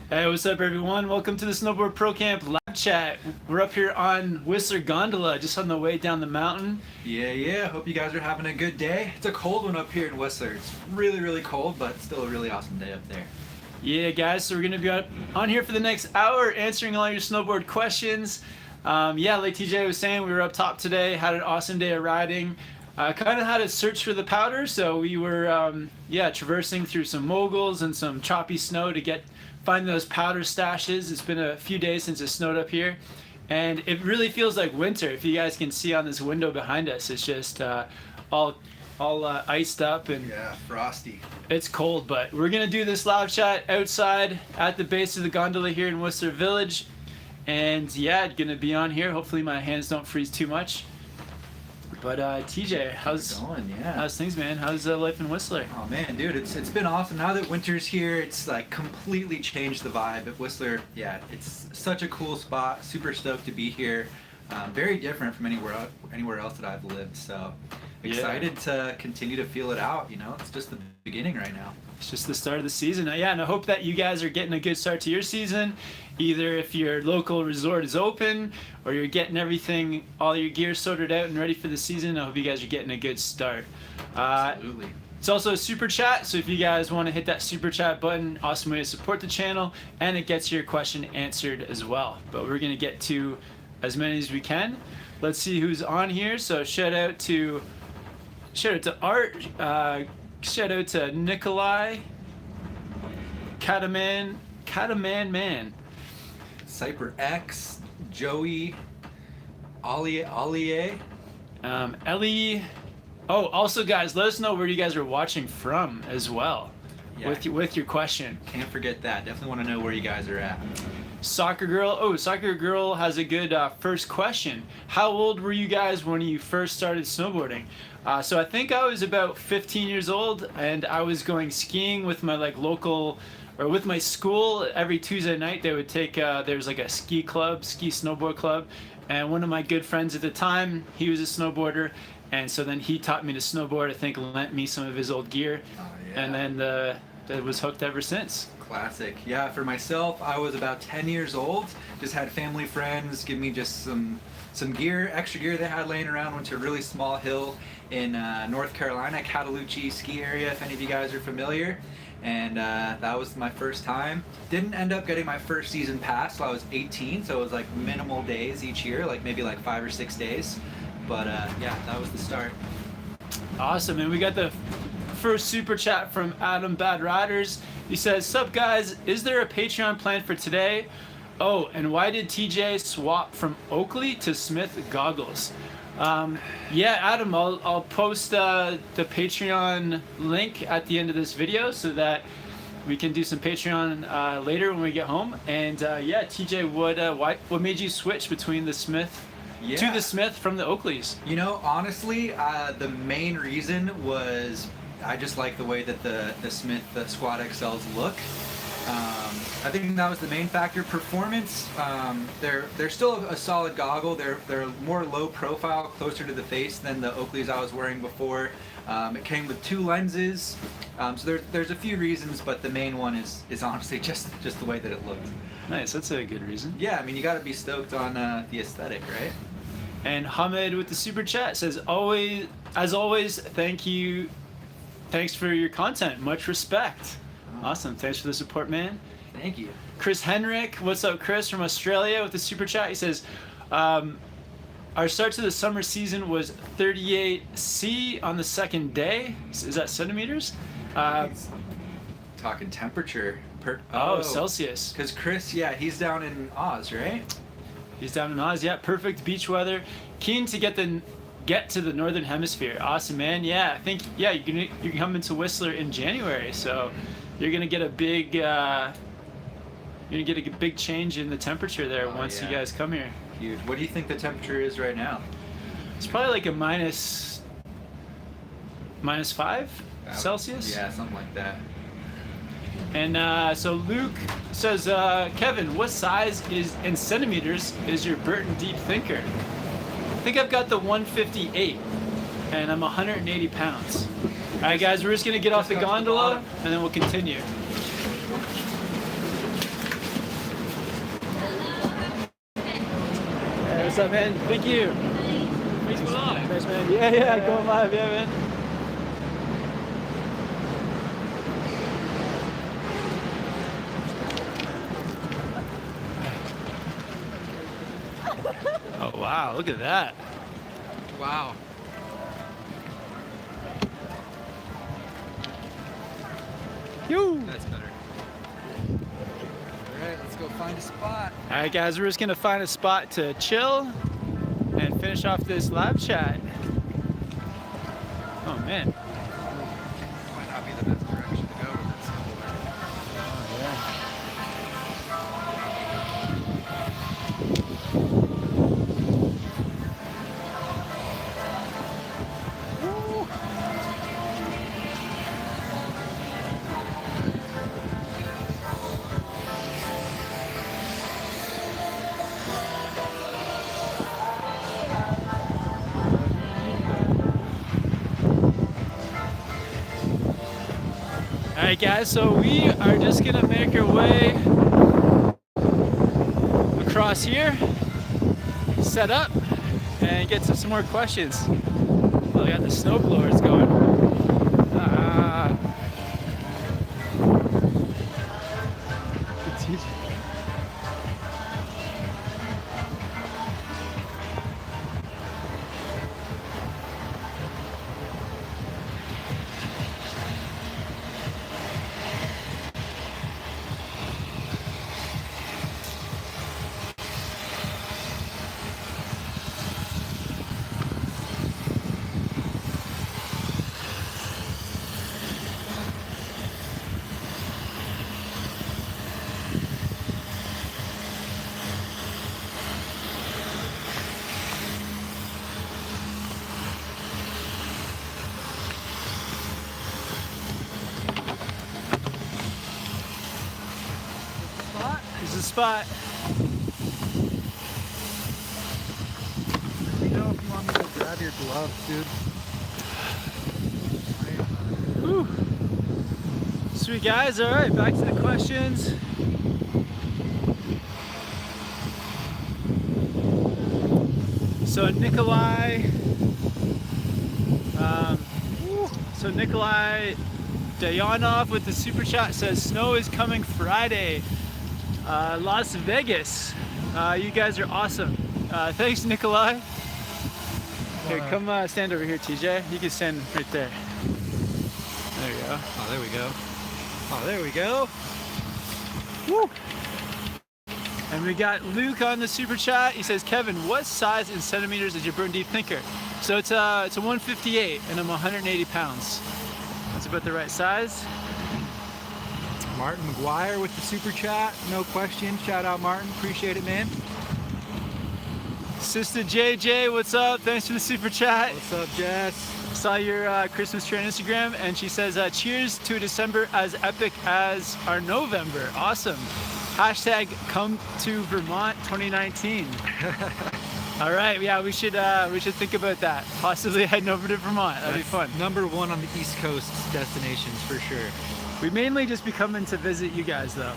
Hey, what's up, everyone? Welcome to the Snowboard Pro Camp live chat. We're up here on Whistler Gondola, just on the way down the mountain. Yeah. Hope you guys are having a good day. It's a cold one up here in Whistler. It's really cold, but still a really awesome day up there. Yeah, guys, so we're going to be on here for the next hour answering all your snowboard questions. Yeah, like TJ was saying, we were up top today, had an awesome day of riding. Kind of had to search for the powder, so we were, traversing through some moguls and some choppy snow to find those powder stashes. It's been a few days since it snowed up here, and it really feels like winter. If you guys can see on this window behind us, it's just all iced up and frosty. it's cold. But we're gonna do this live chat outside at the base of the gondola here in Whistler Village, and yeah, gonna be on here. Hopefully my hands don't freeze too much. But TJ, how's things, man? How's life in Whistler? Oh man, dude, it's been awesome. Now that winter's here, it's like completely changed the vibe at Whistler. Yeah, it's such a cool spot. Super stoked to be here. Very different from anywhere else that I've lived. So excited to continue to feel it out. You know, it's just the beginning right now. It's just the start of the season. Yeah, and I hope that you guys are getting a good start to your season. Either if your local resort is open or you're getting everything, all your gear sorted out and ready for the season. I hope you guys are getting a good start. Absolutely. It's also a super chat, so if you guys want to hit that super chat button, awesome way to support the channel, and it gets your question answered as well. But we're going to get to as many as we can. Let's see who's on here. So shout out to Art, shout out to Nikolai, Cataman Man, Cyper X, Joey, Ollie, Ellie. Oh, also guys, let us know where you guys are watching from as well. Yeah. With your question. Can't forget that. Definitely want to know where you guys are at. Soccer Girl has a good first question. How old were you guys when you first started snowboarding? So I think I was about 15 years old, and I was going skiing with my with my school. Every Tuesday night they would take, there's like a ski snowboard club, and one of my good friends at the time, he was a snowboarder, and so then he taught me to snowboard. I think lent me some of his old gear, and then it was hooked ever since. Classic. Yeah, for myself, I was about 10 years old. Just had family friends give me just some extra gear they had laying around. Went to a really small hill in North Carolina, Cataloochee ski area, if any of you guys are familiar. And that was my first time. Didn't end up getting my first season pass till I was 18, so it was like minimal days each year, like maybe like 5 or 6 days. But yeah, that was the start. Awesome, and we got the first super chat from Adam Bad Riders. He says, "Sup guys, is there a Patreon plan for today? Oh, and why did TJ swap from Oakley to Smith goggles?" Yeah, Adam, I'll post the Patreon link at the end of this video so that we can do some Patreon later when we get home. And yeah, TJ, what made you switch between the Smith to the Smith from the Oakleys? You know, honestly, the main reason was I just like the way that the Smith Squad XLs look. I think that was the main factor. Performance, they're still a solid goggle. They're more low profile, closer to the face than the Oakleys I was wearing before. It came with 2 lenses, so there's a few reasons, but the main one is honestly just the way that it looked. Nice, that's a good reason. Yeah, I mean, you got to be stoked on the aesthetic, right? And Hamed with the super chat says, as always, thanks for your content, much respect. Awesome, thanks for the support, man. Thank you. Chris Henrik, what's up, Chris, from Australia with the super chat. He says, our start to the summer season was 38C on the second day. Is that centimeters? Talking temperature. Celsius. Because Chris, yeah, he's down in Oz, right? He's down in Oz, yeah. Perfect beach weather. Keen to get to the northern hemisphere. Awesome, man. Yeah, I think you're coming to Whistler in January, so you're gonna get a big change in the temperature there once you guys come here. Huge. What do you think the temperature is right now? It's probably like a minus 5 Celsius. Yeah, something like that. And so Luke says, Kevin, what size in centimeters is your Burton Deep Thinker? I think I've got the 158, and I'm 180 pounds. All right, guys, we're just gonna get off the gondola, and then we'll continue. What's up, man? Thank you. Facebook Live. Thanks, man. Yeah, going live, yeah, man. Oh wow, look at that. Wow. Yoo! That's better. Alright, let's go find a spot. Alright guys, we're just gonna find a spot to chill and finish off this live chat. Oh man. Might not be the best direction to go with this. Oh yeah. Alright guys, so we are just gonna make our way across here, set up, and get to some more questions. Well, we got the snowblowers going. This is the spot. Let me know if you want me to grab your gloves, dude. Whew. Sweet guys, alright, back to the questions. So Nikolai Dayanov with the super chat says snow is coming Friday. Las Vegas. You guys are awesome. Thanks, Nikolai. Here, come stand over here, TJ. You can stand right there. There you go. Oh, there we go. Oh, there we go. Woo! And we got Luke on the super chat. He says, Kevin, what size in centimeters is your burn deep thinker? So it's a 158 and I'm 180 pounds. That's about the right size. Martin McGuire with the super chat. No question. Shout out, Martin. Appreciate it, man. Sister JJ, what's up? Thanks for the super chat. What's up, Jess? Saw your Christmas tree on Instagram, and she says, cheers to a December as epic as our November. Awesome. Hashtag come to Vermont 2019. All right, yeah, we should think about that. Possibly heading over to Vermont. That'd be fun. #1 on the East Coast destinations for sure. We mainly just be coming to visit you guys, though.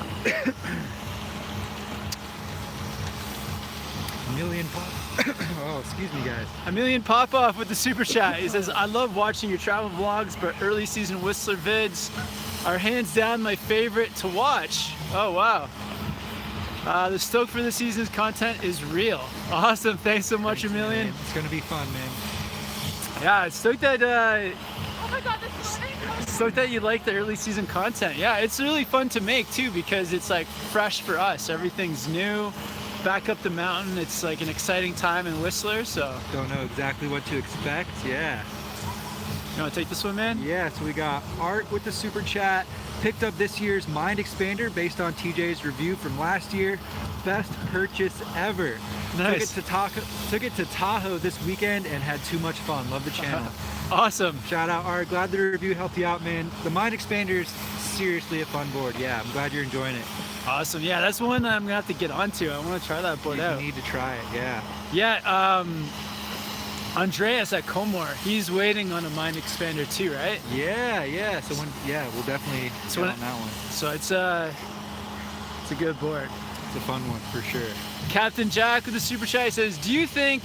Million pop. Oh, excuse me, guys. A million pop off with the super chat. He says, I love watching your travel vlogs, but early season Whistler vids are hands down my favorite to watch. Oh, wow. The stoke for the season's content is real. Awesome. Thanks so much, Thanks, a million. Man. It's going to be fun, man. Yeah, it's stoked that, Oh my god, this is stoked that you like the early season content. Yeah, it's really fun to make too because it's like fresh for us. Everything's new. Back up the mountain, it's like an exciting time in Whistler, so. Don't know exactly what to expect. Yeah. You want to take this one, man? Yeah, so we got Art with the super chat. Picked up this year's Mind Expander based on TJ's review from last year. Best purchase ever. Nice. Took it to Tahoe this weekend and had too much fun. Love the channel. Awesome. Shout out, Art. Glad the review helped you out, man. The Mind Expander's seriously a fun board. Yeah, I'm glad you're enjoying it. Awesome. Yeah, that's one that I'm gonna have to get onto. I want to try that board out. You need to try it. Yeah. Yeah. Andreas at Comor, he's waiting on a Mind Expander too, right? Yeah. So we'll definitely So get on that one. So it's a good board. It's a fun one for sure. Captain Jack with the super chat says, do you think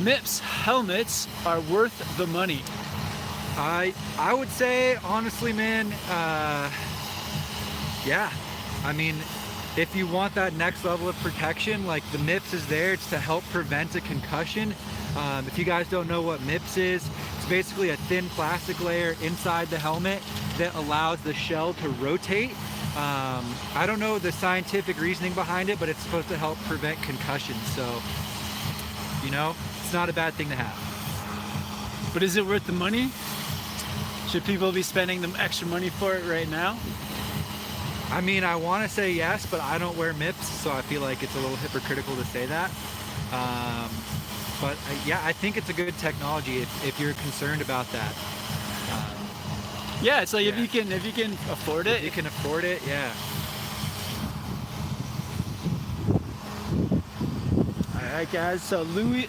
MIPS helmets are worth the money? I would say, honestly, man, yeah. I mean, if you want that next level of protection, like the MIPS is there, it's to help prevent a concussion. If you guys don't know what MIPS is, it's basically a thin plastic layer inside the helmet that allows the shell to rotate. I don't know the scientific reasoning behind it, but it's supposed to help prevent concussions. So, you know, it's not a bad thing to have. But is it worth the money? Should people be spending the extra money for it right now? I mean, I want to say yes, but I don't wear MIPS, so I feel like it's a little hypocritical to say that. But yeah, I think it's a good technology if you're concerned about that. Yeah, it's like yeah. if you can afford it. If you can afford it, yeah. All right, guys. So Louis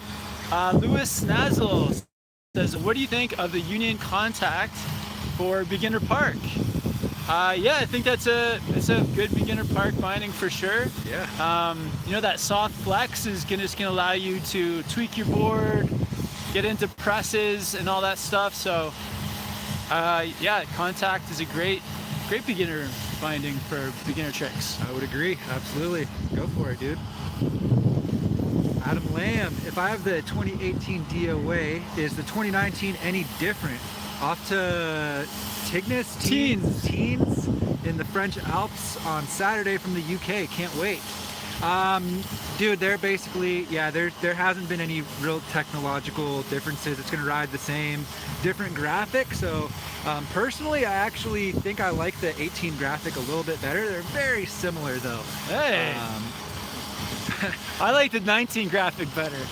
Snazzle says, "What do you think of the Union Contact for beginner park?" Yeah, I think it's a good beginner park binding for sure. Yeah. You know, that soft flex is just gonna allow you to tweak your board, get into presses and all that stuff. So yeah, Contact is a great beginner binding for beginner tricks. I would agree, absolutely. Go for it, dude. Adam Lamb, if I have the 2018 DOA, is the 2019 any different? Off to Teens in the French Alps on Saturday from the UK. Can't wait. Dude, they're basically, yeah, there hasn't been any real technological differences. It's gonna ride the same, different graphic. So personally, I actually think I like the 18 graphic a little bit better. They're very similar though. Hey, I like the 19 graphic better.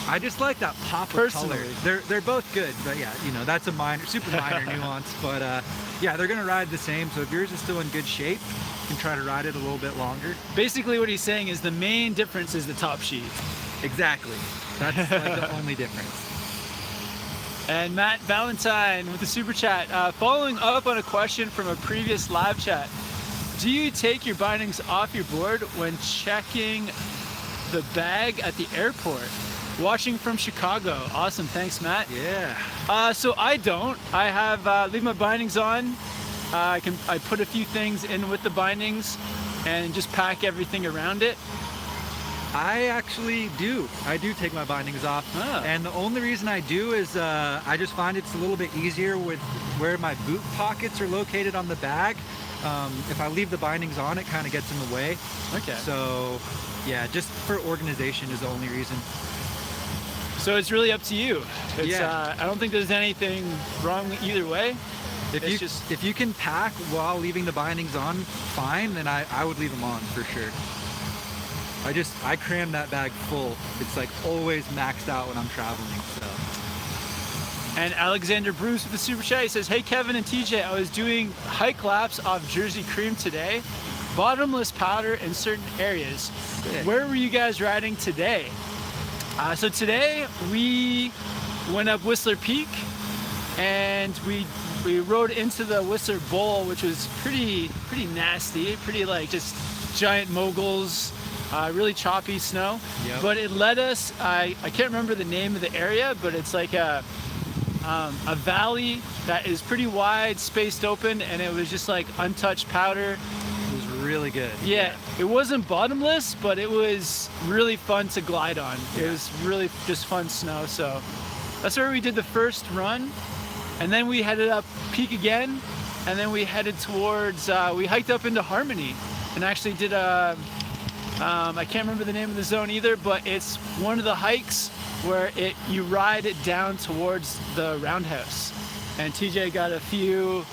I just like that pop of color. They're both good, but yeah, you know, that's a super minor nuance. But yeah, they're gonna ride the same. So if yours is still in good shape, you can try to ride it a little bit longer. Basically, what he's saying is the main difference is the top sheet. Exactly. That's like the only difference. And Matt Valentine with the super chat, following up on a question from a previous live chat. Do you take your bindings off your board when checking the bag at the airport? Watching from Chicago. Awesome, thanks Matt. Yeah. So I don't. I have leave my bindings on. I put a few things in with the bindings and just pack everything around it. I actually do. I do take my bindings off. Ah. And the only reason I do is I just find it's a little bit easier with where my boot pockets are located on the bag. If I leave the bindings on, it kind of gets in the way. Okay. So yeah, just for organization is the only reason. So it's really up to you. It's, Yeah. I don't think there's anything wrong either way. If you can pack while leaving the bindings on, fine, then I would leave them on for sure. I cram that bag full. It's like always maxed out when I'm traveling, so. And Alexander Bruce with the super chat, he says, "Hey Kevin and TJ, I was doing hike laps off Jersey Cream today. Bottomless powder in certain areas. Sick. Where were you guys riding today?" So today we went up Whistler Peak and we rode into the Whistler Bowl, which was pretty nasty, pretty like just giant moguls, really choppy snow. Yep. But it led us, I can't remember the name of the area, but it's like a valley that is pretty wide, spaced open, and it was just like untouched powder. It was really good. Yeah, it wasn't bottomless, but it was really fun to glide on. Yeah. It was really just fun snow. So that's where we did the first run. And then we headed up Peak again. And then we headed towards, we hiked up into Harmony and actually did I can't remember the name of the zone either, but it's one of the hikes where you ride it down towards the roundhouse. And TJ got a few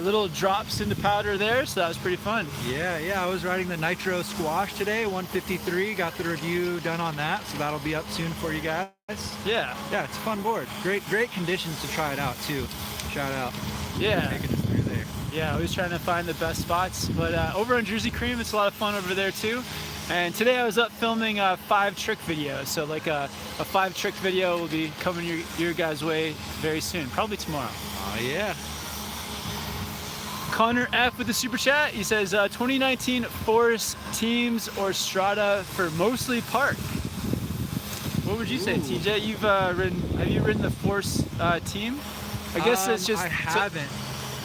little drops into powder there, so that was pretty fun. Yeah, I was riding the Nitro Squash today, 153, got the review done on that, so that'll be up soon for you guys. Yeah. Yeah, it's a fun board. Great conditions to try it out too. Shout out. Yeah. Taking us through there. Yeah, always trying to find the best spots. But over on Jersey Cream, it's a lot of fun over there too. And today I was up filming a 5 trick video. So like a 5 trick video will be coming your guys' way very soon, probably tomorrow. Oh yeah. Connor F with the super chat. He says 2019 Forest teams or Strata for mostly park. What would you say, TJ? Have you ridden the Force team? I guess it's just. I haven't.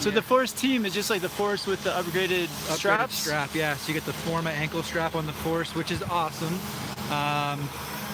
So the Force team is just like the Force with the upgraded straps? Strap, yeah. So you get the Forma ankle strap on the Force, which is awesome.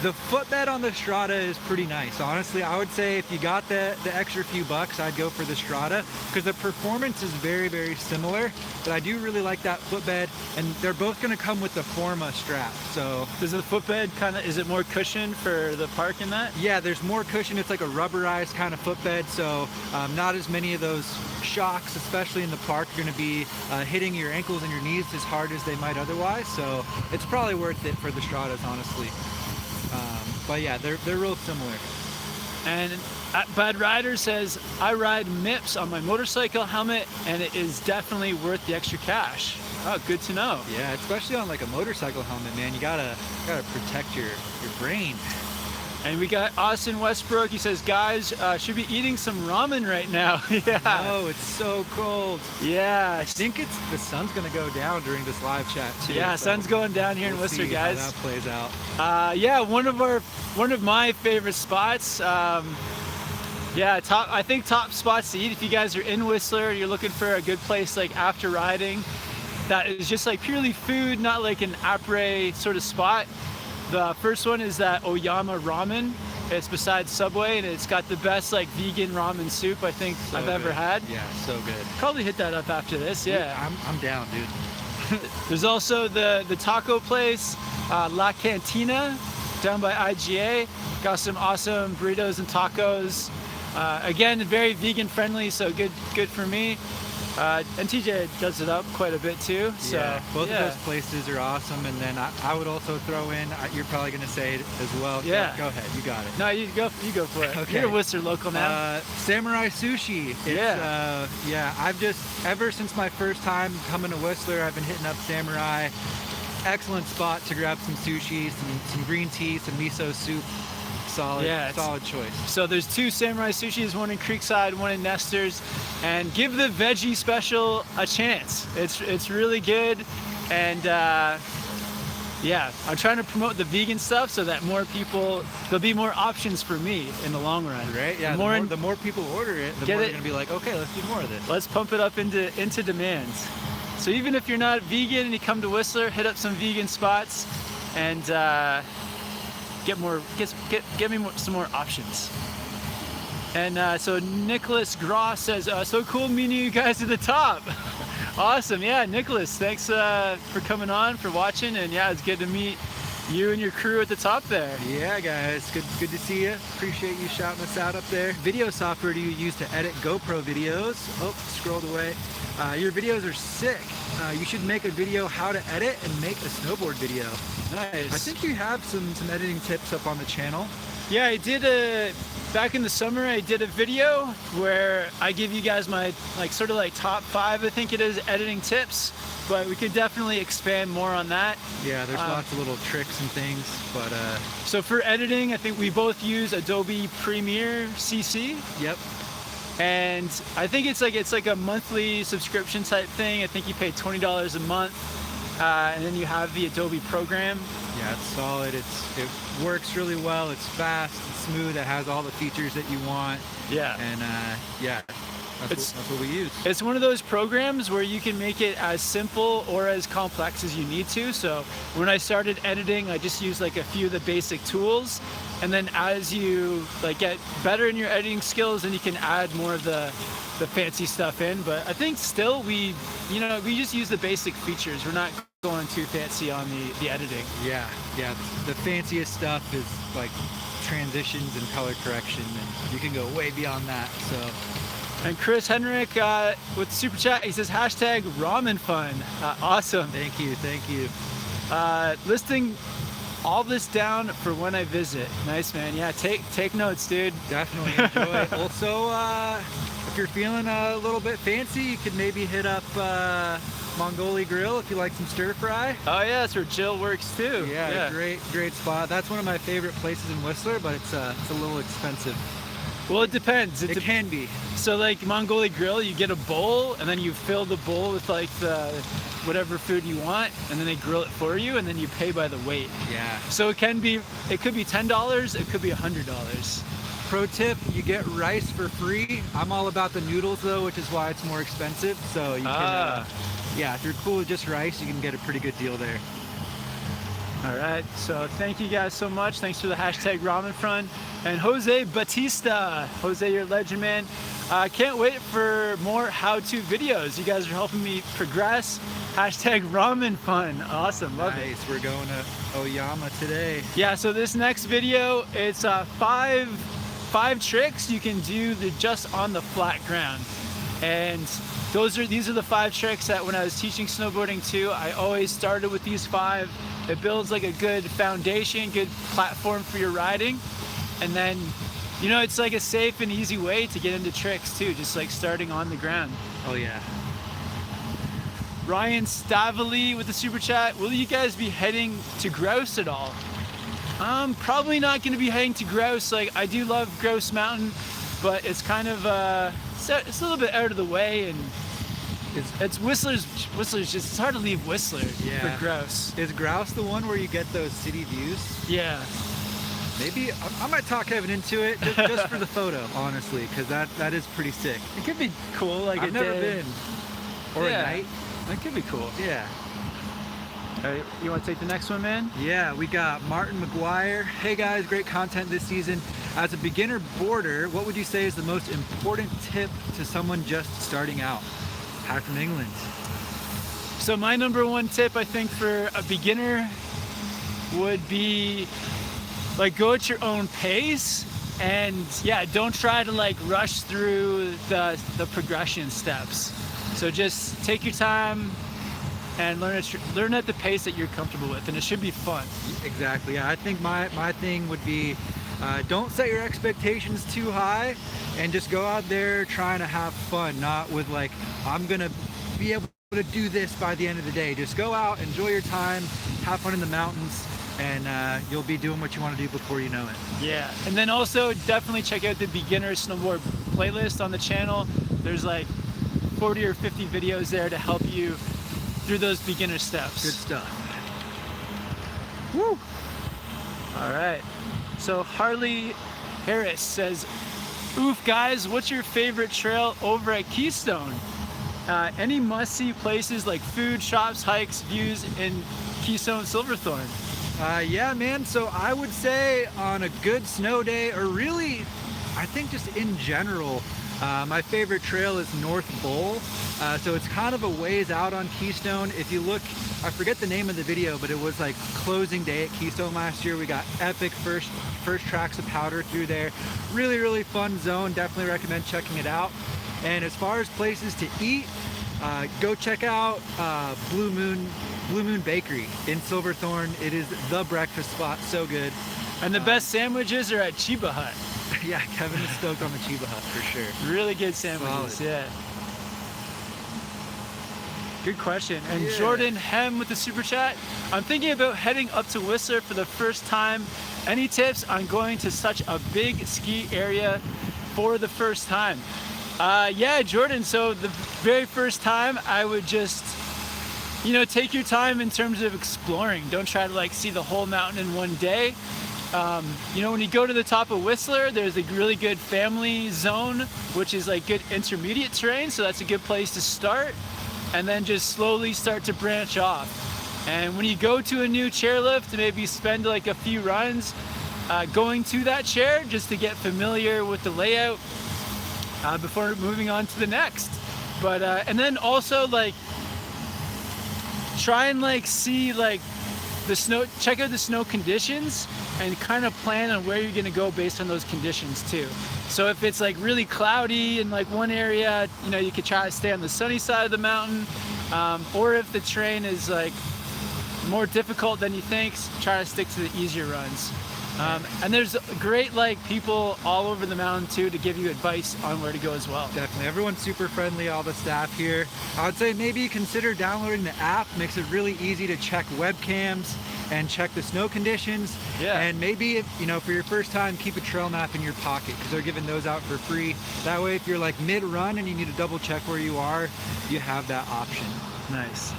The footbed on the Strata is pretty nice. Honestly, I would say if you got the extra few bucks, I'd go for the Strata because the performance is very, very similar. But I do really like that footbed, and they're both going to come with the Forma strap. So does the footbed is it more cushion for the park in that? Yeah, there's more cushion. It's like a rubberized kind of footbed, so not as many of those shocks, especially in the park, are going to be hitting your ankles and your knees as hard as they might otherwise. So it's probably worth it for the Stratas, honestly. But yeah, they're real similar. And Bad Rider says, I ride MIPS on my motorcycle helmet and it is definitely worth the extra cash. Oh, good to know. Yeah, especially on like a motorcycle helmet, man. You gotta protect your brain. And we got Austin Westbrook. He says, guys, should be eating some ramen right now. Yeah. Oh, it's so cold. Yeah. I think the sun's gonna go down during this live chat too. Yeah, so sun's going down here in Whistler, see guys. How that plays out. Yeah, one of my favorite spots. Yeah, I think top spots to eat if you guys are in Whistler, you're looking for a good place like after riding that is just like purely food, not like an après sort of spot. The first one is that Oyama Ramen. It's beside Subway and it's got the best like vegan ramen soup I think I've ever had. Yeah, so good. Probably hit that up after this, yeah. I'm down, dude. There's also the taco place, La Cantina, down by IGA. Got some awesome burritos and tacos. Again, very vegan friendly, so good for me. And TJ does it up quite a bit too. So yeah, both of those places are awesome. And then I would also throw in, you're probably gonna say it as well. Yeah. Go ahead, you got it. No, you go for it. Okay. You're a Whistler local now. Samurai Sushi. Yeah, I've just, ever since my first time coming to Whistler, I've been hitting up Samurai. Excellent spot to grab some sushi, some green tea, some miso soup. Solid choice. So there's two Samurai Sushis, one in Creekside, one in Nestor's, and give the veggie special a chance. It's really good, and yeah, I'm trying to promote the vegan stuff so that there'll be more options for me in the long run. Right? Yeah. The more people order it, the more they're gonna be like, okay, let's do more of this. Let's pump it up into demand. So even if you're not vegan and you come to Whistler, hit up some vegan spots, and get me some more options. And so Nicholas Gross says, so cool meeting you guys at the top. Awesome, yeah, Nicholas, thanks for coming on, for watching, and yeah, it's good to meet you and your crew at the top there. Yeah, guys, good to see you. Appreciate you shouting us out up there. Video software do you use to edit GoPro videos? Oh, scrolled away. Your videos are sick. You should make a video how to edit and make a snowboard video. Nice. I think you have some editing tips up on the channel. Yeah, I did back in the summer, I did a video where I give you guys my sort of top 5, I think it is, editing tips, but we could definitely expand more on that. Yeah, there's lots of little tricks and things, but so for editing, I think we both use Adobe Premiere CC. Yep. And I think it's like a monthly subscription type thing. I think you pay $20 a month, and then you have the Adobe program. Yeah, it's solid. It works really well. It's fast, it's smooth. It has all the features that you want. Yeah. And yeah, that's what we use. It's one of those programs where you can make it as simple or as complex as you need to. So when I started editing, I just used a few of the basic tools. And then as you get better in your editing skills, then you can add more of the fancy stuff in. But I think still we just use the basic features. We're not going too fancy on the editing. Yeah. The fanciest stuff is transitions and color correction, and you can go way beyond that. So. And Chris Henrik with Super Chat, he says hashtag ramen fun. Awesome. Thank you. Listing all this down for when I visit. Nice, man. Yeah, take notes, dude. Definitely enjoy it. Also, if you're feeling a little bit fancy, you could maybe hit up Mongoli Grill if you like some stir fry. Oh yeah, that's where Jill works too. Yeah. Great spot. That's one of my favorite places in Whistler, but it's a little expensive. Well, it depends. It can be. So like Mongolian Grill, you get a bowl and then you fill the bowl with like the whatever food you want, and then they grill it for you, and then you pay by the weight. Yeah. So it could be $10, it could be $100. Pro tip, you get rice for free. I'm all about the noodles though, which is why it's more expensive. So you can, yeah, if you're cool with just rice, you can get a pretty good deal there. All right, so thank you guys so much. Thanks for the hashtag Ramen Fun. And Jose Batista. Jose, you're a legend, man. Can't wait for more how-to videos. You guys are helping me progress. Hashtag Ramen Fun. Awesome, love it. Nice, we're going to Oyama today. Yeah, so this next video, it's five tricks you can do just on the flat ground. And these are the 5 tricks that when I was teaching snowboarding too, I always started with these 5. It builds like a good foundation, good platform for your riding. And then, you know, it's like a safe and easy way to get into tricks too, just like starting on the ground. Oh yeah. Ryan Stavely with the super chat. Will you guys be heading to Grouse at all? Probably not going to be heading to Grouse. Like, I do love Grouse Mountain, but it's kind of it's a little bit out of the way, and it's Whistler's just, it's hard to leave Whistler for Grouse. Is Grouse the one where you get those city views? Yeah. Maybe I might talk Kevin into it just for the photo, honestly, because that is pretty sick. It could be cool, like I've never day. been. Or a night. That could be cool. Yeah. All right, you want to take the next one, man? Yeah, we got Martin McGuire. Hey guys, great content this season. As a beginner boarder, what would you say is the most important tip to someone just starting out? Hi from England. So my number 1 tip, I think, for a beginner would be like go at your own pace, and yeah, don't try to like rush through the progression steps. So just take your time and learn at the pace that you're comfortable with, and it should be fun. Exactly. Yeah, I think my thing would be don't set your expectations too high, and just go out there trying to have fun, not with like, I'm gonna be able to do this by the end of the day. Just go out, enjoy your time, have fun in the mountains, and you'll be doing what you want to do before you know it. Yeah, and then also definitely check out the beginner snowboard playlist on the channel. There's like 40 or 50 videos there to help you through those beginner steps. Good stuff. Woo! All right. So Harley Harris says, "Oof, guys, what's your favorite trail over at Keystone? Any must-see places like food, shops, hikes, views in Keystone Silverthorne?" Yeah, man. So I would say on a good snow day, or really, I think just in general, my favorite trail is North Bowl. So it's kind of a ways out on Keystone. If you look, I forget the name of the video, but it was like closing day at Keystone last year. We got epic first tracks of powder through there. Really, really fun zone. Definitely recommend checking it out. And as far as places to eat, go check out Blue Moon Bakery in Silverthorne. It is the breakfast spot. So good. And the best sandwiches are at Chiba Hut. Yeah, Kevin is stoked on the Chiba Hut for sure. Really good sandwiches. Solid. Yeah. Good question. And Yeah. Jordan Hem with the super chat. "I'm thinking about heading up to Whistler for the first time. Any tips on going to such a big ski area for the first time?" Yeah, Jordan. So the very first time, I would just, you know, take your time in terms of exploring. Don't try to like see the whole mountain in one day. You know, when you go to the top of Whistler, there's a really good family zone, which is like good intermediate terrain. So that's a good place to start. And then just slowly start to branch off. And when you go to a new chairlift, maybe spend like a few runs going to that chair just to get familiar with the layout before moving on to the next. But and then also like try and like see like the snow, check out the snow conditions, and kind of plan on where you're gonna go based on those conditions too. So if it's like really cloudy in like one area, you know, you could try to stay on the sunny side of the mountain. Or if the terrain is like more difficult than you think, try to stick to the easier runs. And there's great like people all over the mountain too to give you advice on where to go as well. Definitely, everyone's super friendly, all the staff here. I would say maybe consider downloading the app. Makes it really easy to check webcams and check the snow conditions. Yeah. And maybe, you know, for your first time, keep a trail map in your pocket because they're giving those out for free. That way, if you're like mid-run and you need to double check where you are, you have that option. Nice.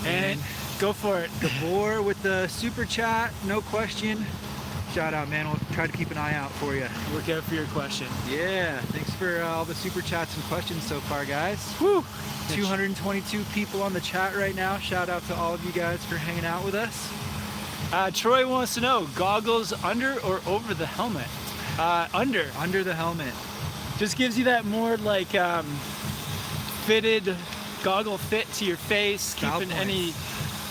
And go for it. Gabor with the super chat, no question. Shout out, man. We'll try to keep an eye out for you. Look out for your question. Yeah, thanks for all the super chats and questions so far, guys. Whew. 222 people on the chat right now. Shout out to all of you guys for hanging out with us. Troy wants to know, goggles under or over the helmet? Under. Under the helmet. Just gives you that more like fitted goggle fit to your face, Style keeping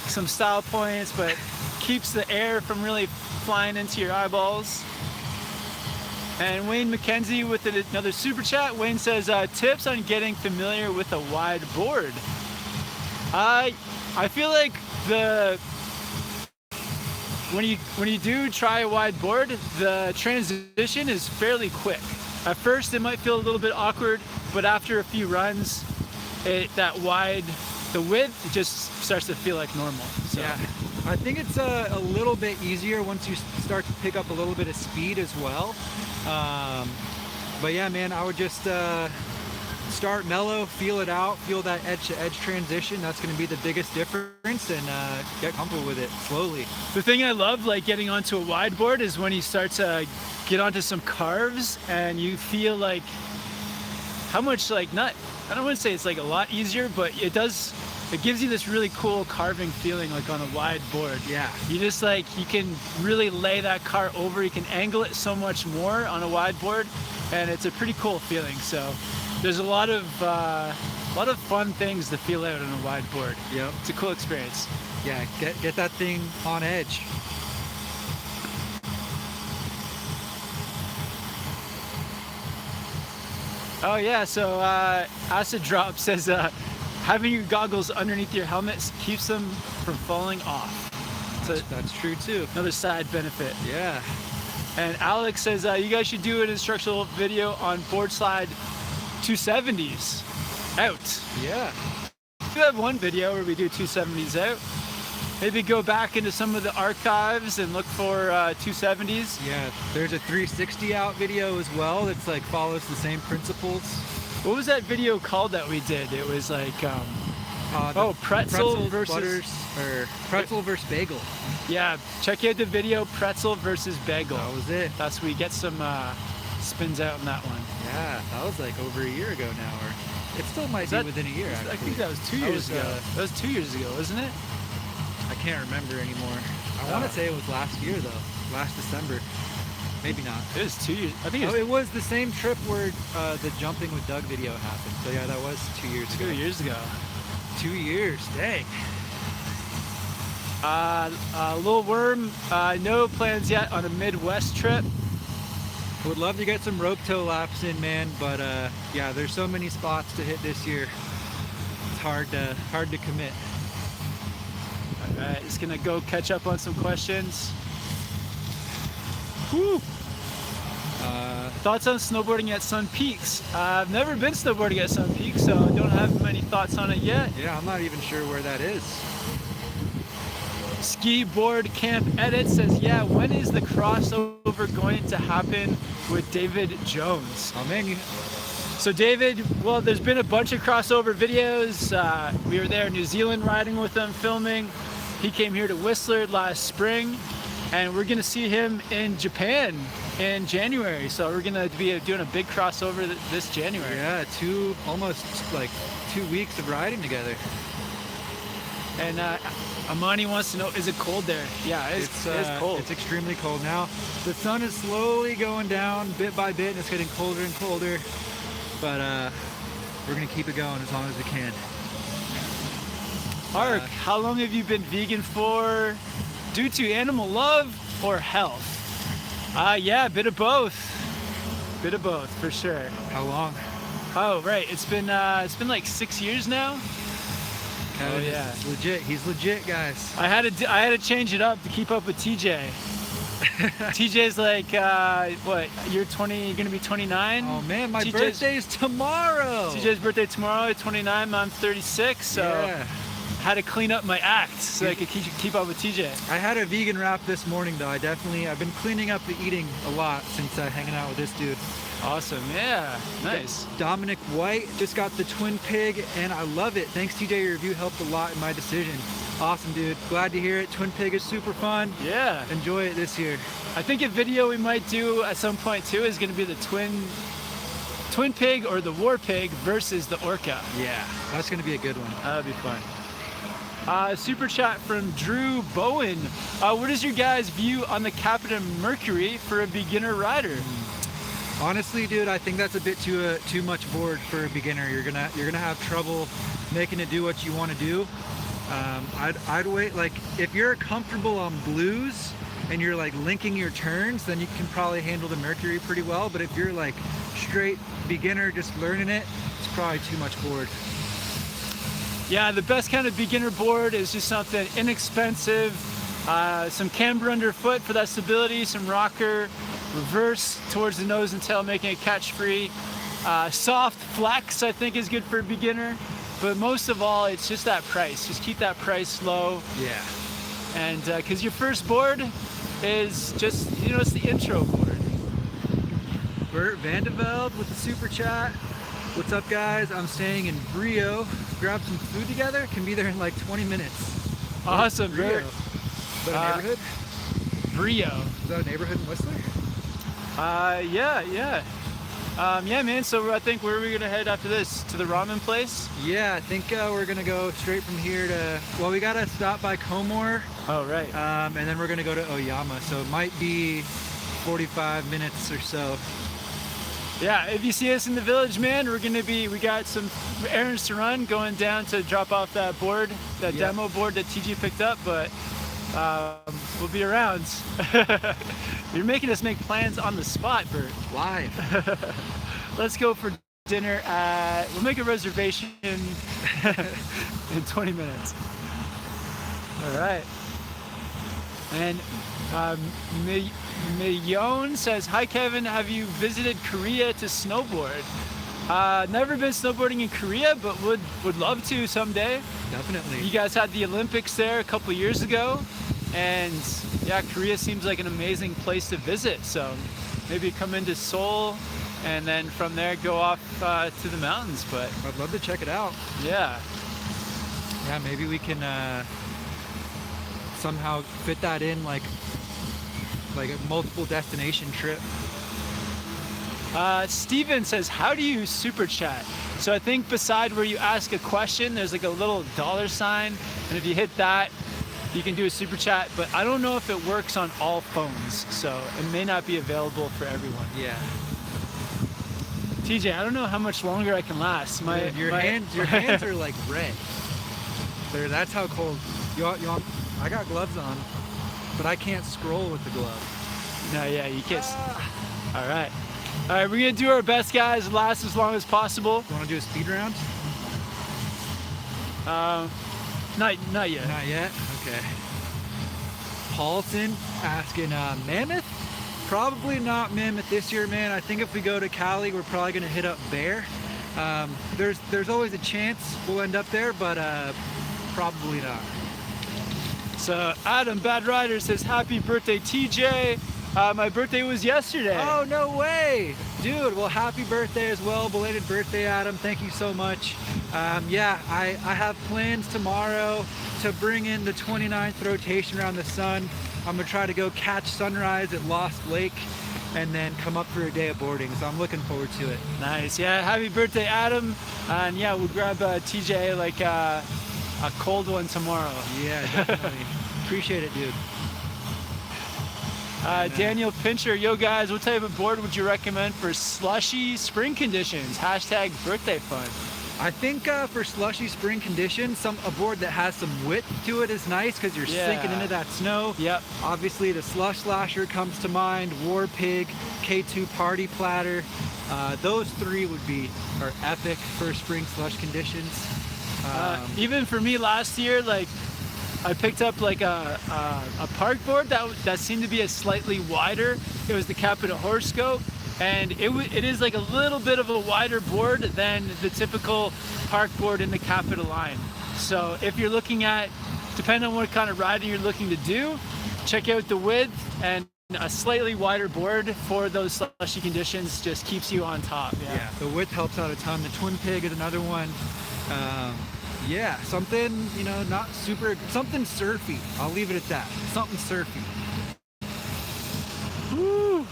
some style points, but keeps the air from really flying into your eyeballs. And Wayne McKenzie with another super chat. Wayne says, tips on getting familiar with a wide board. I feel like when you do try a wide board, the transition is fairly quick. At first it might feel a little bit awkward, but after a few runs, the width, it just starts to feel like normal. So. Yeah, I think it's a little bit easier once you start to pick up a little bit of speed as well. But yeah, man, I would just start mellow, feel it out, feel that edge-to-edge transition. That's going to be the biggest difference, and get comfortable with it slowly. The thing I love, like getting onto a wide board, is when you start to get onto some carves and you feel like how much I don't want to say it's like a lot easier, but it gives you this really cool carving feeling like on a wide board. Yeah. You just like, you can really lay that car over, you can angle it so much more on a wide board, and it's a pretty cool feeling. So there's a lot of fun things to feel out on a wide board. Yep. It's a cool experience. Yeah, get that thing on edge. Oh yeah, so Acid Drop says having your goggles underneath your helmets keeps them from falling off. So That's true too. another side benefit. Yeah. And Alex says you guys should do an instructional video on board slide 270s out. Yeah. We have one video where we do 270s out. Maybe go back into some of the archives and look for 270s. Yeah, there's a 360 out video as well that's like follows the same principles. What was that video called that we did? It was like, pretzel pretzels, versus butters, or pretzel versus bagel. Yeah, check out the video pretzel versus bagel. That was it. That's we get some spins out in that one. Yeah, that was like over a year ago now, or it still might be within a year. Actually. I think that was 2 years ago. That was 2 years ago, wasn't it? I can't remember anymore. I want to say it was last year though, last December. Maybe not. It was 2 years. I think it was it was the same trip where the jumping with Doug video happened. So yeah, that was 2 years ago. 2 years ago. 2 years, dang. Lil Worm, no plans yet on a Midwest trip. Would love to get some rope tow laps in, man, but yeah, there's so many spots to hit this year. It's hard to commit. Alright, just gonna go catch up on some questions. Whew. Thoughts on snowboarding at Sun Peaks? I've never been snowboarding at Sun Peaks, so I don't have many thoughts on it yet. Yeah, I'm not even sure where that is. Ski Board Camp Edit says, yeah, when is the crossover going to happen with David Jones? Oh man, So David, well, there's been a bunch of crossover videos. We were there in New Zealand riding with him, filming. He came here to Whistler last spring, and we're gonna see him in Japan in January. So we're gonna be doing a big crossover this January. yeah, almost like 2 weeks of riding together. And Amani wants to know, is it cold there? Yeah, it's cold. It's extremely cold now. The sun is slowly going down bit by bit, and it's getting colder and colder. But we're gonna keep it going as long as we can. Ark, how long have you been vegan for? Due to animal love or health? Yeah, a bit of both. Bit of both, for sure. How long? Oh, right. It's been like 6 years now. Kevin yeah. is legit. He's legit, guys. I had to change it up to keep up with TJ. TJ's like, what? You're 20. You're gonna be 29. Oh man, my TJ's birthday's tomorrow. TJ's birthday tomorrow. 29. I'm 36. So Yeah. had to clean up my act so I could keep up with TJ. I had a vegan wrap this morning though. I've been cleaning up the eating a lot since hanging out with this dude. Awesome. Yeah. Nice. Dominic White just got the twin pig and I love it. Thanks TJ, your review helped a lot in my decision. Awesome, dude. Glad to hear it. Twin pig is super fun. Yeah. Enjoy it this year. I think a video we might do at some point too is going to be the twin pig or the war pig versus the orca. Yeah, that's gonna be a good one. That'd be fun. Super chat from Drew Bowen. What is your guys' view on the Captain Mercury for a beginner rider? Honestly, dude, I think that's a bit too much board for a beginner. You're gonna have trouble making it do what you want to do. I'd wait. Like if you're comfortable on blues and you're like linking your turns, then you can probably handle the Mercury pretty well. But if you're like straight beginner, just learning it, it's probably too much board. Yeah, the best kind of beginner board is just something inexpensive, some camber underfoot for that stability, some rocker, reverse towards the nose and tail, making it catch free. Soft flex, I think, is good for a beginner. But most of all, it's just that price. Just keep that price low. Yeah. And because your first board is just, it's the intro board. Bert Vandeveld with the super chat. What's up, guys? I'm staying in Brio. Grab some food together. Can be there in like 20 minutes. Awesome, Brio. Bert. Is that a neighborhood? Brio. Is that a neighborhood in Whistler? Yeah. Yeah, man. So I think where are we gonna head after this? To the ramen place? Yeah, I think we're gonna go straight from here to. Well, we gotta stop by Komor, Oh, right. and then we're gonna go to Oyama. So it might be 45 minutes or so. Yeah, if you see us in the village, man, we got some errands to run, going down to drop off that board, that Yeah. demo board that TG picked up, but we'll be around. You're making us make plans on the spot, Bert. Live. Let's go for dinner we'll make a reservation in 20 minutes. All right. And Millon says, hi Kevin, have you visited Korea to snowboard? Never been snowboarding in Korea, but would love to someday. Definitely. You guys had the Olympics there a couple years ago, and yeah, Korea seems like an amazing place to visit. So maybe come into Seoul and then from there go off to the mountains. But I'd love to check it out. yeah. Yeah, maybe we can somehow fit that in like a multiple destination trip. Steven says, how do you super chat? So I think beside where you ask a question, there's like a little $sign, and if you hit that, you can do a super chat, but I don't know if it works on all phones, so it may not be available for everyone. Yeah. TJ, I don't know how much longer I can last. Your hands are like red. That's how cold. I got gloves on, but I can't scroll with the glove. No, yeah, you can't. All right, we're gonna do our best, guys. Last as long as possible. You want to do a speed round? Not yet. Not yet. Okay. Paulson asking Mammoth. Probably not Mammoth this year, man. I think if we go to Cali, we're probably gonna hit up Bear. There's always a chance we'll end up there, but probably not. So Adam Bad Rider says, happy birthday, TJ. My birthday was yesterday. Oh, no way. Dude, well, happy birthday as well. Belated birthday, Adam. Thank you so much. Yeah, I have plans tomorrow to bring in the 29th rotation around the sun. I'm going to try to go catch sunrise at Lost Lake and then come up for a day of boarding. So I'm looking forward to it. Nice. Yeah, happy birthday, Adam. And yeah, we'll grab TJ like a cold one tomorrow. Yeah, definitely. Appreciate it, dude. Daniel Pincher, yo guys, what type of board would you recommend for slushy spring conditions? Hashtag birthday fun. I think for slushy spring conditions, a board that has some width to it is nice because you're sinking into that snow. Yep. Obviously the Slush Slasher comes to mind, War Pig, K2 Party Platter. Those three are epic for spring slush conditions. Even for me last year, like I picked up like a park board that seemed to be a slightly wider. It was the Capita Horse Scope, and it is like a little bit of a wider board than the typical park board in the Capita line. So if you're looking at, depending on what kind of riding you're looking to do, check out the width, and a slightly wider board for those slushy conditions just keeps you on top. Yeah, the width helps out a ton. The Twin Pig is another one. Yeah, something, you know, not super, something surfy. I'll leave it at that. Something surfy. Woo.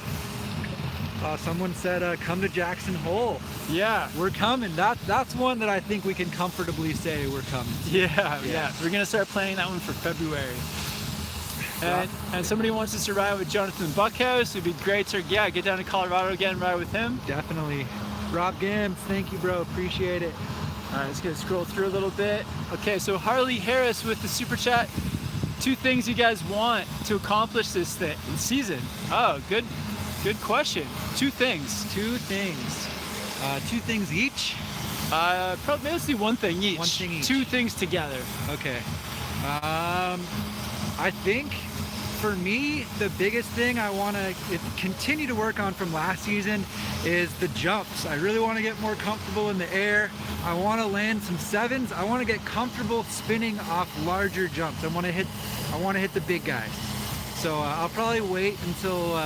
Someone said, come to Jackson Hole. Yeah. We're coming. That's one that I think we can comfortably say we're coming. Yeah. We're gonna start planning that one for February. And somebody wants us to ride with Jonathan Buckhouse. It'd be great to get down to Colorado again and ride with him. Definitely. Rob Gams, thank you, bro. Appreciate it. All right, let's gonna scroll through a little bit. Okay, so Harley Harris with the super chat. 2 things you guys want to accomplish this season. Oh, good question. 2 things. 2 things. 2 things each? Probably let's do 1 thing each. 1 thing each. 2 things together. Okay. I think for me, the biggest thing I want to continue to work on from last season is the jumps. I really want to get more comfortable in the air. I want to land some 7s. I want to get comfortable spinning off larger jumps. I want to hit the big guys. So I'll probably wait until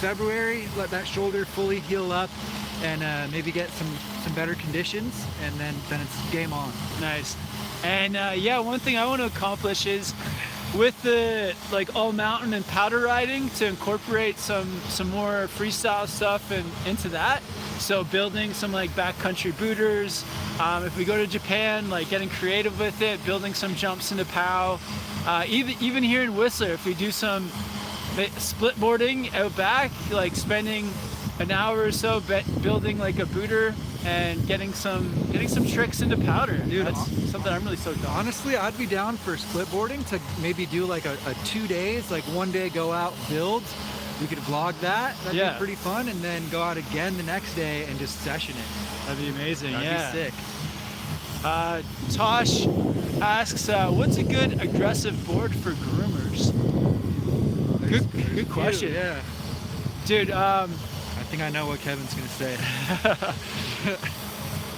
February, let that shoulder fully heal up, and maybe get some better conditions, and then it's game on. Nice. And yeah, 1 thing I want to accomplish is with the like all mountain and powder riding to incorporate some more freestyle stuff and into that. So building some like backcountry booters. If we go to Japan, like getting creative with it, building some jumps into POW. Even here in Whistler, if we do some split boarding out back, like spending an hour or so building like a booter and getting some tricks into powder. Dude, that's something I'm really stoked on. Honestly, I'd be down for split boarding to maybe do like a 2 days, like 1 day go out, build. We could vlog that. That'd be pretty fun, and then go out again the next day and just session it. That'd be amazing. That'd be sick. Tosh asks, what's a good aggressive board for groomers? Good question. Yeah. Dude, I think I know what Kevin's gonna say.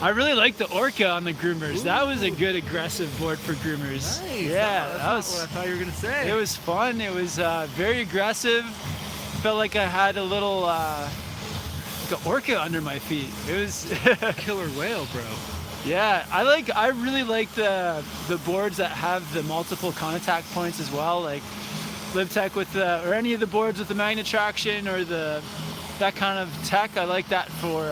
I really like the Orca on the groomers. Ooh. That was a good aggressive board for groomers. Nice. Yeah, that was what I thought you were gonna say. It was fun. It was very aggressive. Felt like I had a little like an orca under my feet. It was killer whale, bro. Yeah, I really like the boards that have the multiple contact points as well, like LibTech with or any of the boards with the magnet traction or that kind of tech. I like that for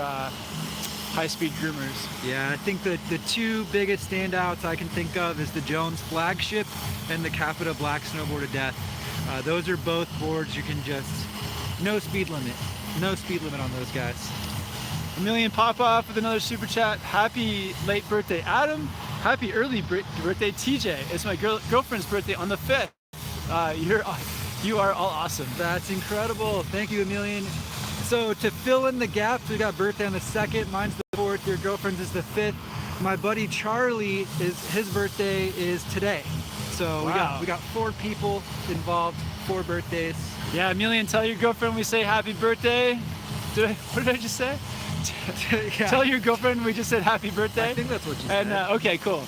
high-speed groomers. Yeah, I think the 2 biggest standouts I can think of is the Jones Flagship and the Capita Black Snowboard of Death. Those are both boards you can just, no speed limit on those guys. A million pop off with another super chat. Happy late birthday, Adam. Happy early birthday, TJ. It's my girlfriend's birthday on the 5th. You are all awesome. That's incredible. Thank you, Emilian. So to fill in the gaps, we got birthday on the 2nd. Mine's the 4th. Your girlfriend's is the 5th. My buddy Charlie, his birthday is today. So we got 4 people involved, 4 birthdays. Yeah, Emilian, tell your girlfriend we say happy birthday. What did I just say? Yeah. Tell your girlfriend we just said happy birthday. I think that's what you said. And okay, cool.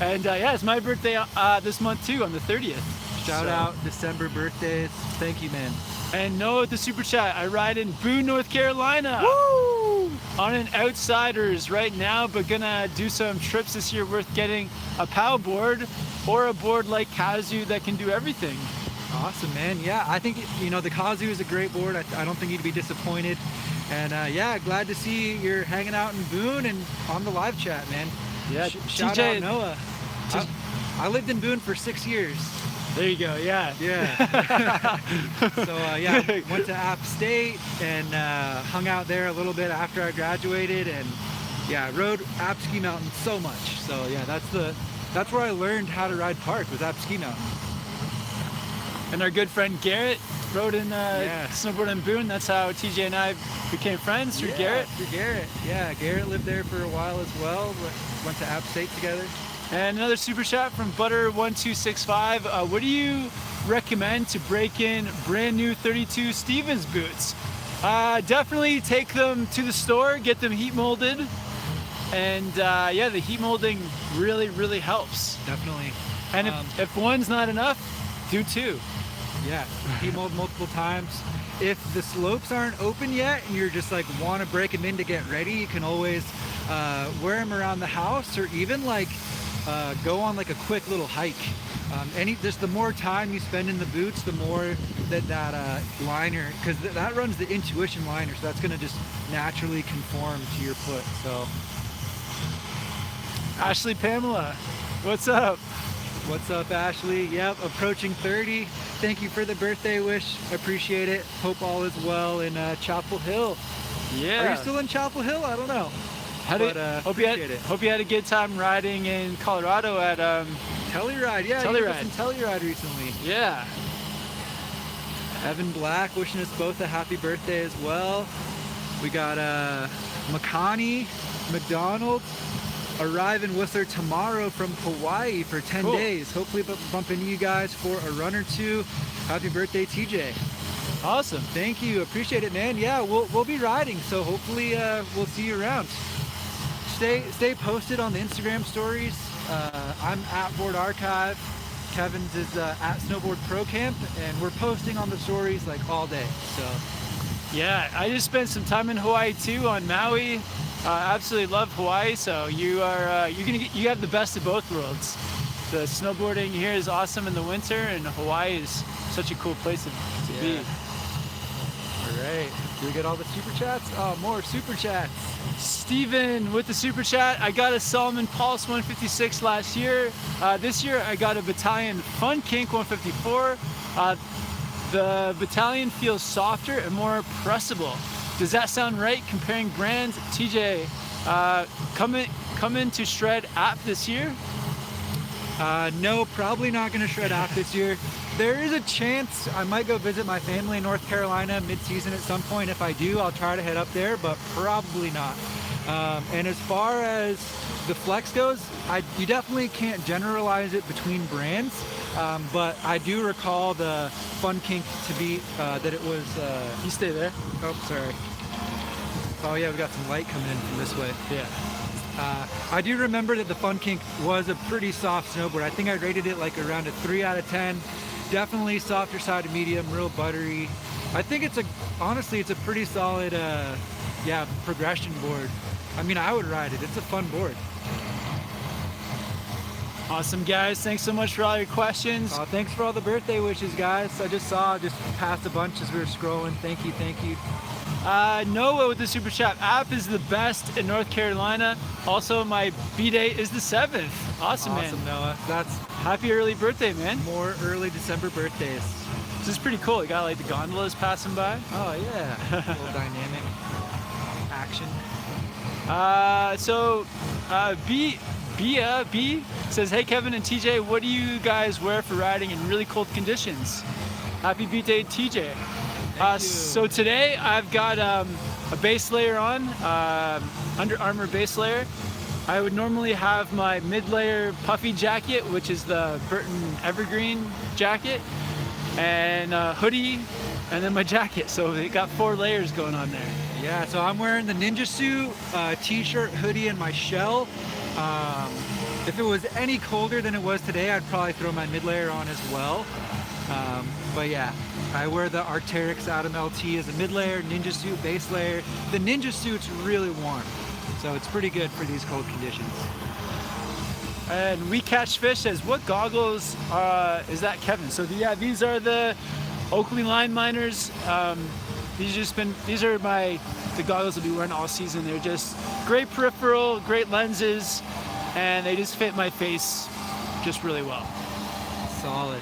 And yeah, it's my birthday this month too, on the 30th. Shout out December birthdays. Thank you, man. And Noah with the super chat. I ride in Boone, North Carolina. Woo! On an Outsiders right now, but gonna do some trips this year worth getting a POW board or a board like Kazoo that can do everything. Awesome, man. Yeah, I think, the Kazoo is a great board. I don't think you'd be disappointed. And yeah, glad to see you're hanging out in Boone and on the live chat, man. Yeah, shout out Noah. I lived in Boone for 6 years. There you go, yeah. Yeah. So yeah, went to App State and hung out there a little bit after I graduated, and yeah, rode App Ski Mountain so much. So yeah, that's where I learned how to ride park, was App Ski Mountain. And our good friend Garrett rode in Snowboard in Boone. That's how TJ and I became friends, through Garrett. Through Garrett. Yeah, Garrett lived there for a while as well. But went to App State together. And another super chat from Butter1265. What do you recommend to break in brand new 32 Stevens boots? Definitely take them to the store, get them heat molded. And yeah, the heat molding really helps. Definitely. And if one's not enough, do two. Yeah, heat mold multiple times. If the slopes aren't open yet and you're just like want to break them in to get ready, you can always wear them around the house, or even like go on like a quick little hike. Just the more time you spend in the boots, the more that liner, because that runs the intuition liner, so that's going to just naturally conform to your foot. So Ashley Pamela, what's up? What's up, Ashley? Yep, approaching 30. Thank you for the birthday wish. Appreciate it. Hope all is well in Chapel Hill. Yeah. Are you still in Chapel Hill? I don't know. Hope you had a good time riding in Colorado at Telluride. Yeah, you were in Telluride recently. Yeah. Evan Black wishing us both a happy birthday as well. We got Makani McDonald arrive in Whistler tomorrow from Hawaii for 10 days. Hopefully bump into you guys for a run or two. Happy birthday, TJ. Awesome. Thank you. Appreciate it, man. Yeah, we'll be riding, so hopefully we'll see you around. Stay posted on the Instagram stories. I'm at Boardarchive. Kevin's is at Snowboardprocamp, and we're posting on the stories like all day. So yeah, I just spent some time in Hawaii too, on Maui. Absolutely love Hawaii. So you have the best of both worlds. The snowboarding here is awesome in the winter, and Hawaii is such a cool place to be. All right, do we get all the super chats? Oh, more super chats. Steven with the super chat. I got a Solomon Pulse 156 last year. This year I got a Battalion Fun Kink 154. The Battalion feels softer and more pressable. Does that sound right comparing brands? TJ, come in to shred app this year? No, probably not going to shred app this year. There is a chance I might go visit my family in North Carolina mid-season at some point. If I do, I'll try to head up there, but probably not. And as far as the flex goes, you definitely can't generalize it between brands, but I do recall the Fun Kink to be that it was... You stay there. Oh, sorry. Oh yeah, we got some light coming in from this way. Yeah. I do remember that the Fun Kink was a pretty soft snowboard. I think I rated it like around a 3 out of 10. Definitely softer side of medium, real buttery. I think honestly, it's a pretty solid, progression board. I mean, I would ride it. It's a fun board. Awesome, guys. Thanks so much for all your questions. Thanks for all the birthday wishes, guys. I just passed a bunch as we were scrolling. Thank you. Noah with the super chat. App is the best in North Carolina. Also, my B-Day is the 7th. Awesome, man. Awesome, Noah. That's happy early birthday, man. More early December birthdays. This is pretty cool. You got like the gondolas passing by. Oh, yeah. A little dynamic action. B says, hey, Kevin and TJ, what do you guys wear for riding in really cold conditions? Happy B-Day, TJ. So today I've got a base layer on, Under Armour base layer. I would normally have my mid-layer puffy jacket, which is the Burton Evergreen jacket, and a hoodie, and then my jacket. So they got 4 layers going on there. Yeah, so I'm wearing the ninja suit, t-shirt, hoodie, and my shell. If it was any colder than it was today, I'd probably throw my mid-layer on as well. But yeah, I wear the Arc'teryx Atom LT as a mid-layer, ninja suit, base layer. The ninja suit's really warm, so it's pretty good for these cold conditions. And We Catch Fish says, what goggles is that, Kevin? So yeah, these are the Oakley Line Miners. These are the goggles I'll be wearing all season. They're just great peripheral, great lenses, and they just fit my face just really well. Solid.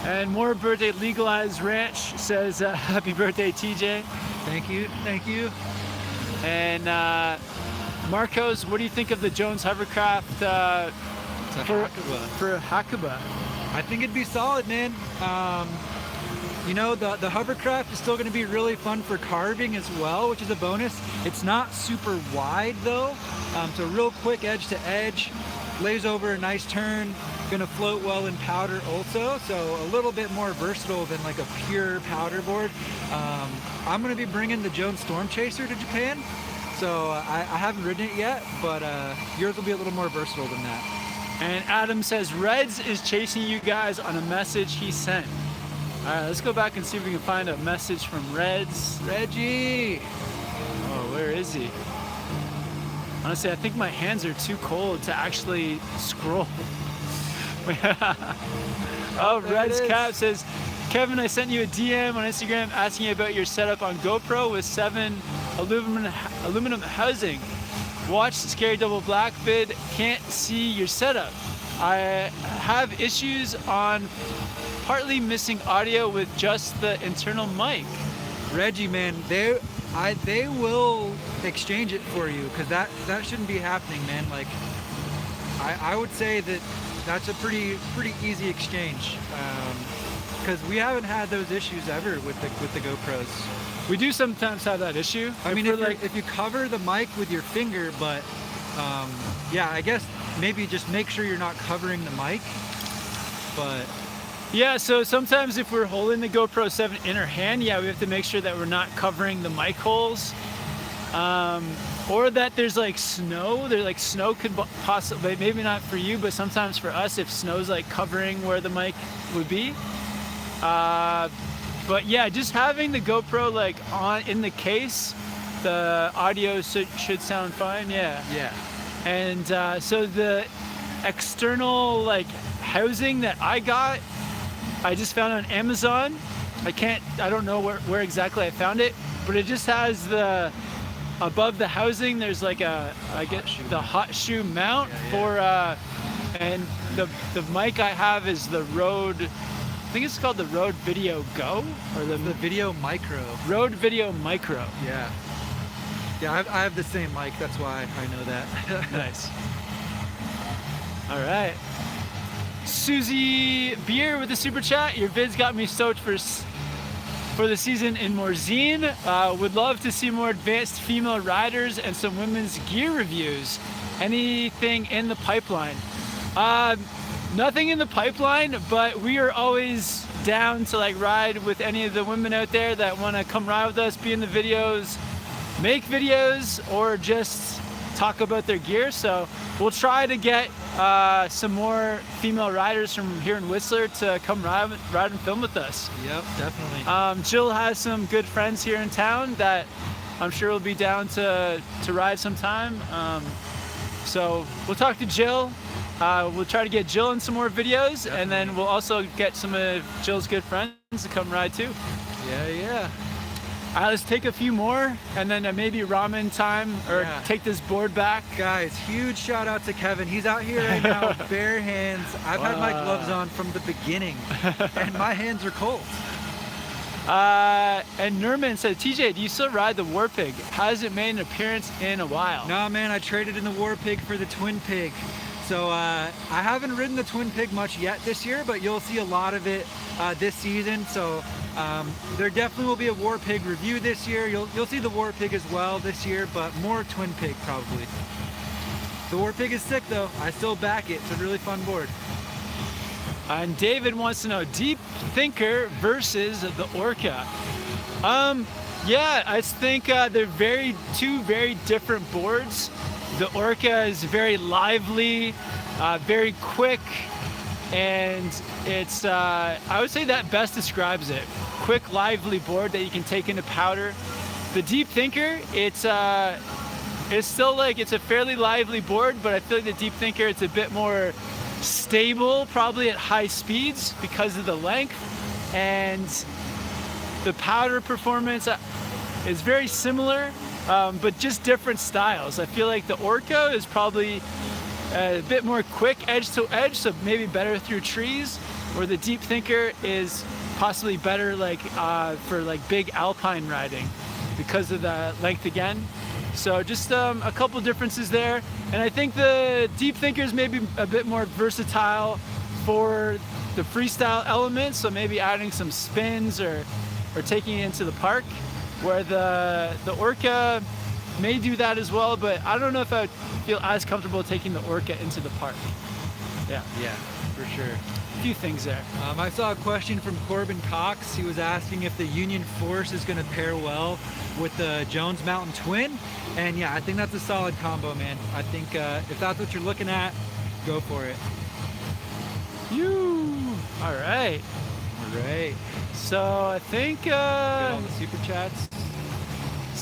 And more birthday Legalized Ranch says, happy birthday, TJ. Thank you. And Marcos, what do you think of the Jones hovercraft for Hakuba? I think it'd be solid, man. You know, the hovercraft is still going to be really fun for carving as well, which is a bonus. It's not super wide though, so real quick edge to edge, lays over a nice turn, going to float well in powder also, so a little bit more versatile than like a pure powder board. I'm going to be bringing the Jones Storm Chaser to Japan, so I haven't ridden it yet, but yours will be a little more versatile than that. And Adam says Reds is chasing you guys on a message he sent. All right, let's go back and see if we can find a message from Reds. Reggie! Oh, where is he? Honestly, I think my hands are too cold to actually scroll. Oh, Reds Cap says, Kevin, I sent you a DM on Instagram asking you about your setup on GoPro with 7 aluminum housing. Watched Scary Double Black vid, can't see your setup. I have issues on partly missing audio with just the internal mic. Reggie, man, they will exchange it for you, because that shouldn't be happening, man. Like, I would say that that's a pretty easy exchange, because we haven't had those issues ever with the GoPros. We do sometimes have that issue. I mean, if you cover the mic with your finger, but yeah, I guess maybe just make sure you're not covering the mic. But yeah, so sometimes if we're holding the GoPro 7 in our hand, yeah, we have to make sure that we're not covering the mic holes. Or that there's like snow. There's like snow could possibly, maybe not for you, but sometimes for us, if snow's like covering where the mic would be. But yeah, just having the GoPro like on in the case, the audio should sound fine. Yeah. yeah, And so the external like housing that I got, I just found on Amazon. I don't know where exactly I found it, but it just has the, above the housing, there's like the hot shoe mount for, and the mic I have is the Rode, I think it's called the Rode Video Go, or the Video Micro. Rode Video Micro. Yeah. Yeah, I have the same mic, that's why I know that. Nice. All right. Susie Beer with the super chat. Your vids got me stoked for the season in Morzine. Would love to see more advanced female riders and some women's gear reviews. Anything in the pipeline? Nothing in the pipeline, but we are always down to like ride with any of the women out there that want to come ride with us, be in the videos, make videos, or just talk about their gear. So we'll try to get some more female riders from here in Whistler to come ride and film with us. Yep, definitely. Jill has some good friends here in town that I'm sure will be down to ride sometime. So we'll talk to Jill. We'll try to get Jill in some more videos, Definitely. and then we'll also get some of Jill's good friends to come ride too. Yeah. All right, let's take a few more, and then maybe ramen time, or Yeah. take this board back. Guys, huge shout out to Kevin. He's out here right now with bare hands. I've had my gloves on from the beginning, and my hands are cold. And Nerman said, TJ, do you still ride the War Pig? Hasn't made an appearance in a while. Nah, man, I traded in the War Pig for the Twin Pig. So I haven't ridden the Twin Pig much yet this year, but you'll see a lot of it this season. So there definitely will be a War Pig review this year. You'll see the War Pig as well this year, but more Twin Pig probably. The War Pig is sick though. I still back it. It's a really fun board. And David wants to know, Deep Thinker versus the Orca. Yeah, I think they're two very different boards. The Orca is very lively, very quick, and it's, I would say that best describes it. Quick, lively board that you can take into powder. The Deep Thinker, it's still like, it's a fairly lively board, but I feel like the Deep Thinker, it's a bit more stable, probably at high speeds because of the length, and the powder performance is very similar, but just different styles. I feel like the Orca is probably a bit more quick edge to edge, so maybe better through trees, where the Deep Thinker is possibly better like for like big alpine riding because of the length again. So just a couple differences there, and I think the Deep Thinker is maybe a bit more versatile for the freestyle element, so maybe adding some spins or taking it into the park, where the Orca may do that as well, but I don't know if I would feel as comfortable taking the Orca into the park. Yeah, for sure. a few things there. I saw a question from Corbin Cox. He was asking if the Union Force is going to pair well with the Jones Mountain Twin, and yeah, I think that's a solid combo, man. I think if that's what you're looking at, go for it. All right. So I think Get all the super chats.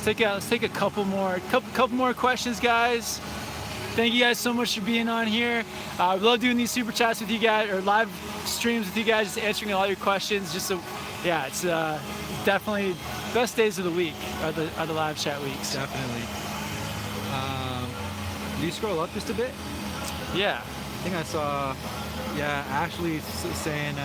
let's take a couple more questions, guys. Thank you guys so much for being on here. We love doing these super chats with you guys, or live streams with you guys, just answering all your questions. Just so, yeah, it's definitely best days of the week are the live chat weeks. Definitely. Do you scroll up just a bit? Yeah. I think I saw, Ashley saying,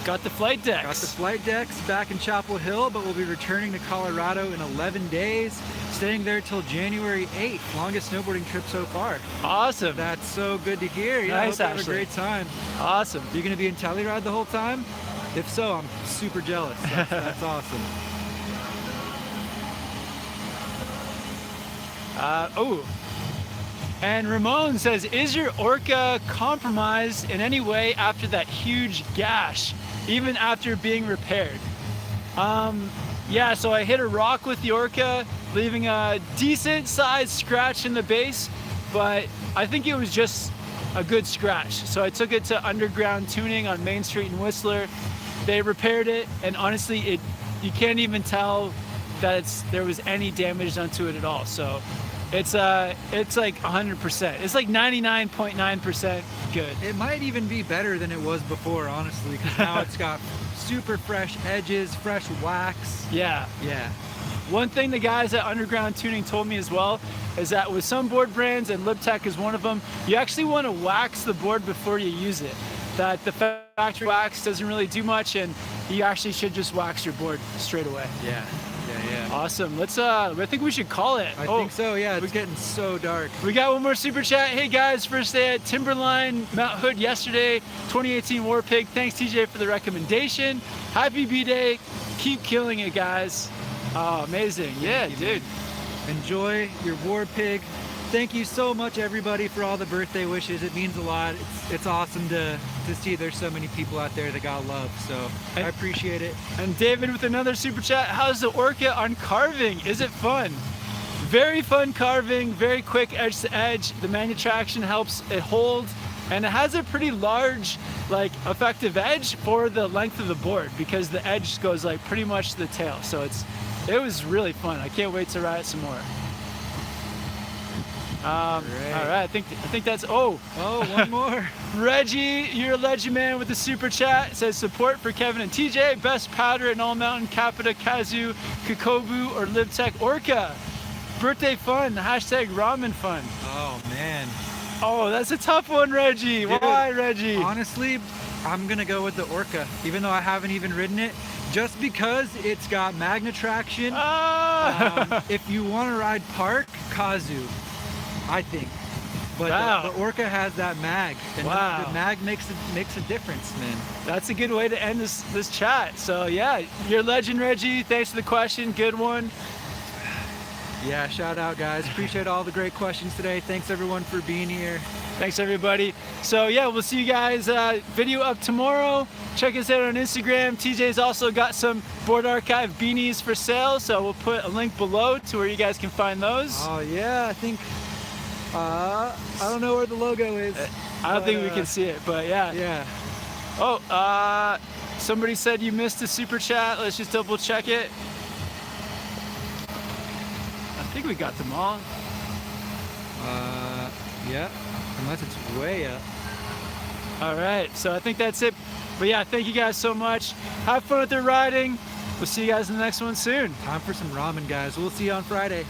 Got the flight decks. got the flight decks back in Chapel Hill, but we'll be returning to Colorado in 11 days, staying there till January 8th. Longest snowboarding trip so far. Awesome. That's so good to hear. Yeah, Nice, I hope you have a Ashley. great time. Awesome. You gonna be in Telluride the whole time? If so, I'm super jealous. That's awesome. And Ramon says, is your Orca compromised in any way after that huge gash, even after being repaired? Yeah, so I hit a rock with the Orca, leaving a decent sized scratch in the base, but I think it was just a good scratch. So I took it to Underground Tuning on Main Street in Whistler. They repaired it, and honestly, you can't even tell that there was any damage done to it at all. So it's like 100%. It's like 99.9% good. It might even be better than it was before, honestly, because now it's got super fresh edges, fresh wax. Yeah. Yeah. One thing the guys at Underground Tuning told me as well is that with some board brands, and LibTech is one of them, you actually want to wax the board before you use it. That the factory wax doesn't really do much, and you actually should just wax your board straight away. Yeah. Awesome. Let's I think we should call it. I think so, yeah. It's getting so dark. We got one more super chat. Hey guys, first day at Timberline Mount Hood yesterday, 2018 War Pig. Thanks TJ for the recommendation. Happy B-Day. Keep killing it, guys. Oh, amazing. Yeah, dude. Enjoy your War Pig. Thank you so much, everybody, for all the birthday wishes. It means a lot. It's awesome to see there's so many people out there that got love. So I appreciate it. And David with another super chat. How's the Orca on carving? Is it fun? Very fun carving, very quick edge to edge. The manual traction helps it hold, and it has a pretty large, like, effective edge for the length of the board, because the edge goes like pretty much to the tail. So it was really fun. I can't wait to ride it some more. All right, I think that's, one more. Reggie, you're a legend, man, with the super chat. It says support for Kevin and TJ, best powder in all mountain, Capita, Kazu, Kokobu, or LibTech Orca. Birthday fun, hashtag ramen fun. Oh man. Oh, that's a tough one, Reggie. Dude, why, Reggie? Honestly, I'm gonna go with the Orca, even though I haven't even ridden it, just because it's got magna traction. If you want to ride park, Kazu, I think. But Wow. the Orca has that mag, and Wow. the mag makes a difference, man. That's a good way to end this chat. So yeah, you're a legend, Reggie. Thanks for the question. Good one. Yeah, shout out, guys. Appreciate all the great questions today. Thanks everyone for being here. Thanks everybody. So yeah, we'll see you guys. Video up tomorrow. Check us out on Instagram. TJ's also got some Board Archive beanies for sale, so we'll put a link below to where you guys can find those. Oh yeah, I think I don't know where the logo is. I don't think we can see it, but yeah. Yeah. Oh, somebody said you missed a super chat. Let's just double check it. I think we got them all. Yeah. Unless it's way up. All right, so I think that's it. But yeah, thank you guys so much. Have fun with the riding. We'll see you guys in the next one soon. Time for some ramen, guys. We'll see you on Friday.